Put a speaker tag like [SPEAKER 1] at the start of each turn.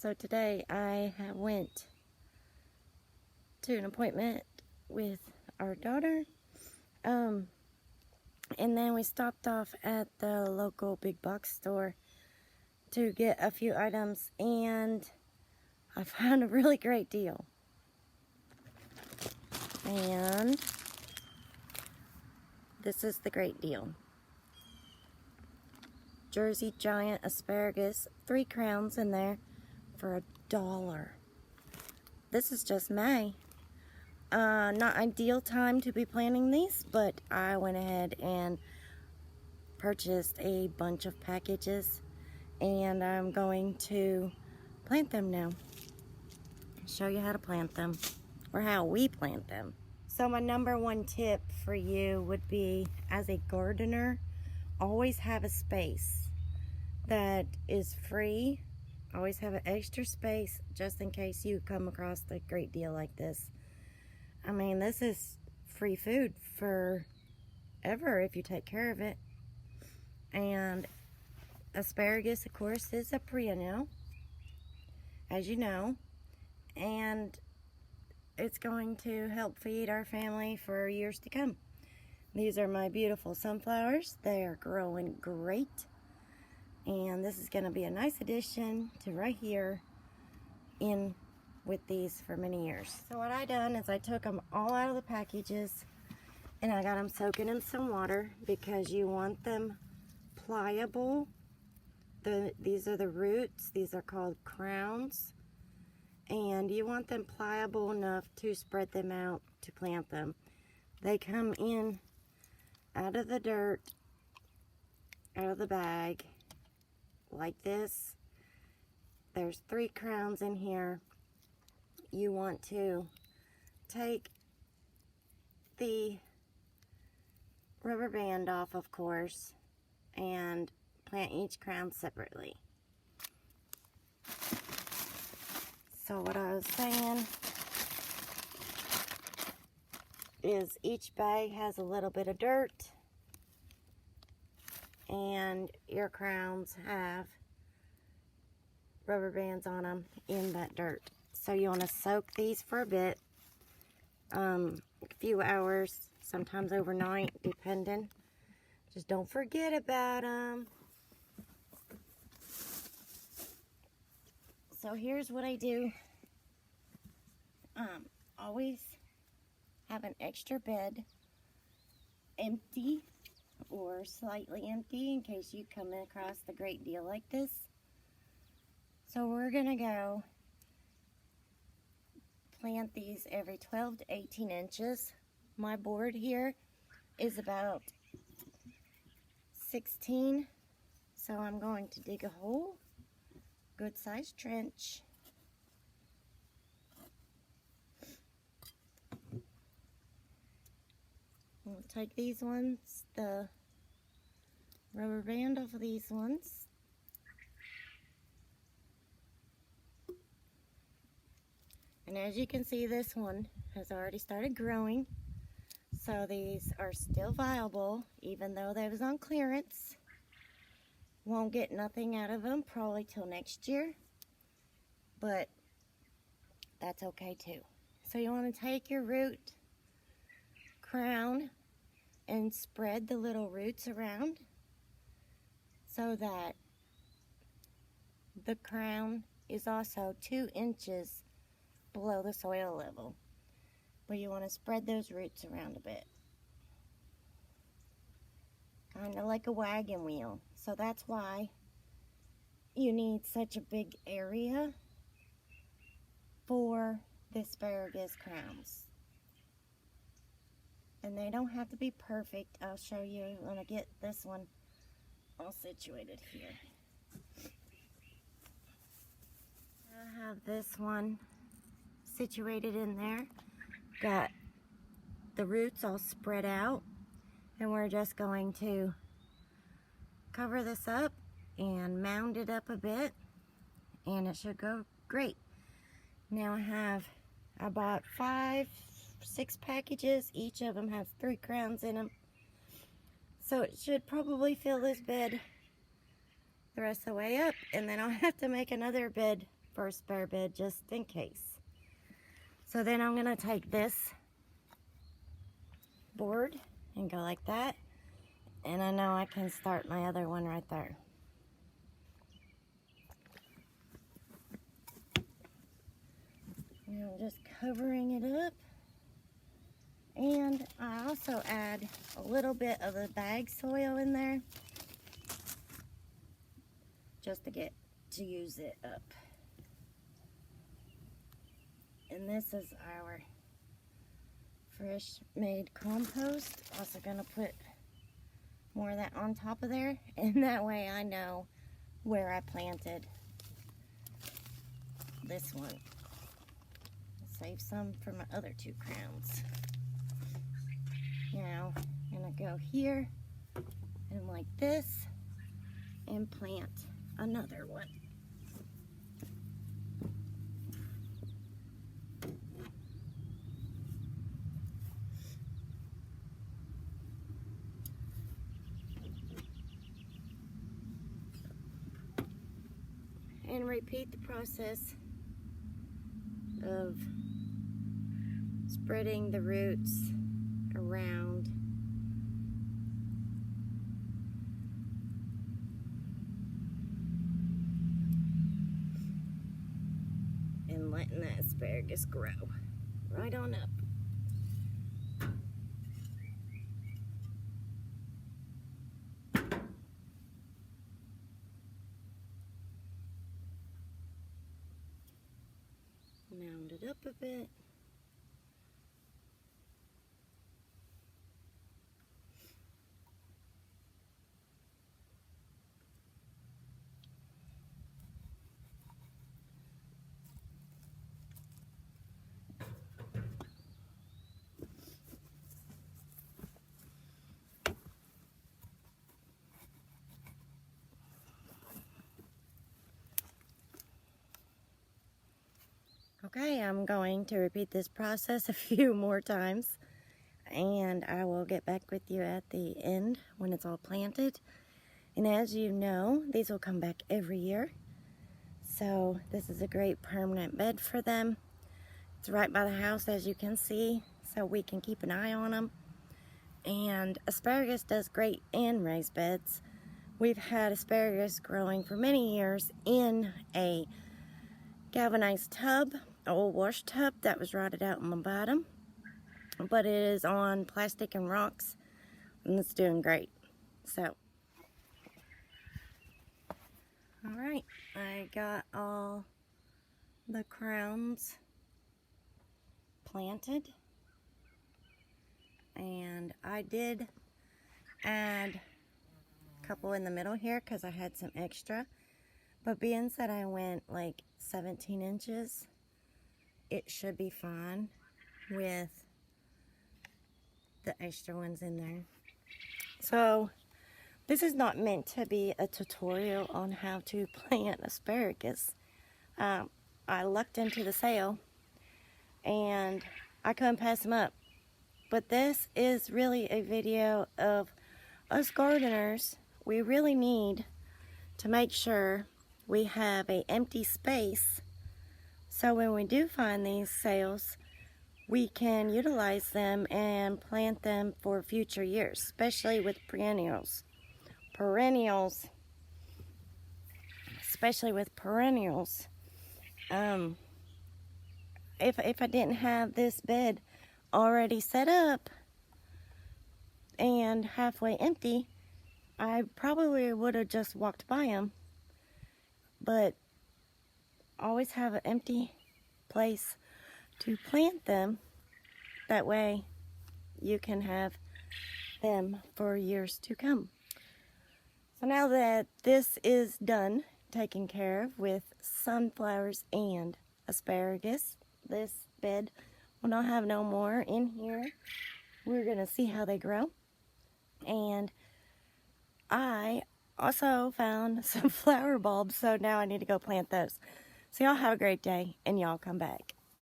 [SPEAKER 1] So today I went to an appointment with our daughter, and then we stopped off at the local big box store to get a few items, and I found a really great deal. And this is the great deal. Jersey Giant asparagus, 3 crowns in there for $1. This is just May. Not ideal time to be planting these, but I went ahead and purchased a bunch of packages, and I'm going to plant them now. Show you how to plant them, or how we plant them. So my number one tip for you would be, as a gardener, always have a space that is free. Always have an extra space just in case you come across a great deal like this. I mean, this is free food forever if you take care of it. And asparagus, of course, is a perennial, as you know, and it's going to help feed our family for years to come. These are my beautiful sunflowers. They are growing great, and this is going to be a nice addition to right here in with these for many years. So what I done is I took them all out of the packages, and I got them soaking in some water because you want them pliable. These are the roots. These are called crowns, and you want them pliable enough to spread them out to plant them. They come in out of the dirt, out of the bag, like this. There's 3 crowns in here. You want to take the rubber band off, of course, and plant each crown separately. So what I was saying is each bag has a little bit of dirt, and your crowns have rubber bands on them in that dirt. So you want to soak these for a bit, a few hours, sometimes overnight, depending. Just don't forget about them. So here's what I do. Always have an extra bed empty or slightly empty in case you come across a great deal like this. So we're gonna go plant these every 12 to 18 inches. My board here is about 16, so I'm going to dig a hole, good sized trench. We'll take these ones, the rubber band off of these ones. And as you can see, this one has already started growing. So these are still viable, even though they was on clearance. Won't get nothing out of them probably till next year, but that's okay too. So you want to take your root crown and spread the little roots around so that the crown is also 2 inches below the soil level. But you want to spread those roots around a bit, kind of like a wagon wheel. So that's why you need such a big area for the asparagus crowns. And they don't have to be perfect. I'll show you when I get this one all situated here. I have this one situated in there. Got the roots all spread out, and we're just going to cover this up and mound it up a bit, and it should go great. Now I bought 6 packages. Each of them has 3 crowns in them, so it should probably fill this bed the rest of the way up, and then I'll have to make another bed for a spare bed just in case. So then I'm going to take this board and go like that. And I know I can start my other one right there. And I'm just covering it up. And I also add a little bit of the bag soil in there just to get to use it up. And this is our fresh made compost. Also gonna put more of that on top of there, and that way I know where I planted this one. Save some for my other 2 crowns. Now I'm gonna go here and like this and plant another one. And repeat the process of spreading the roots around. And letting that asparagus grow right on up. Mound it up a bit. Okay, I'm going to repeat this process a few more times, and I will get back with you at the end when it's all planted. And as you know, these will come back every year. So this is a great permanent bed for them. It's right by the house, as you can see, so we can keep an eye on them. And asparagus does great in raised beds. We've had asparagus growing for many years in a galvanized tub, an old wash tub that was rotted out in the bottom, but it is on plastic and rocks, and it's doing great. So, alright, I got all the crowns planted, and I did add a couple in the middle here because I had some extra. But being that I went like 17 inches, it should be fine with the extra ones in there. So this is not meant to be a tutorial on how to plant asparagus. I lucked into the sale and I couldn't pass them up. But this is really a video of us gardeners. We really need to make sure we have an empty space, so when we do find these sales, we can utilize them and plant them for future years, especially with perennials. Especially with perennials. If I didn't have this bed already set up and halfway empty, I probably would have just walked by them. But always have an empty place to plant them. That way you can have them for years to come. So now that this is done, taken care of with sunflowers and asparagus, this bed will not have no more in here. We're going to see how they grow. And I also found some flower bulbs, so now I need to go plant those. So y'all have a great day, and y'all come back.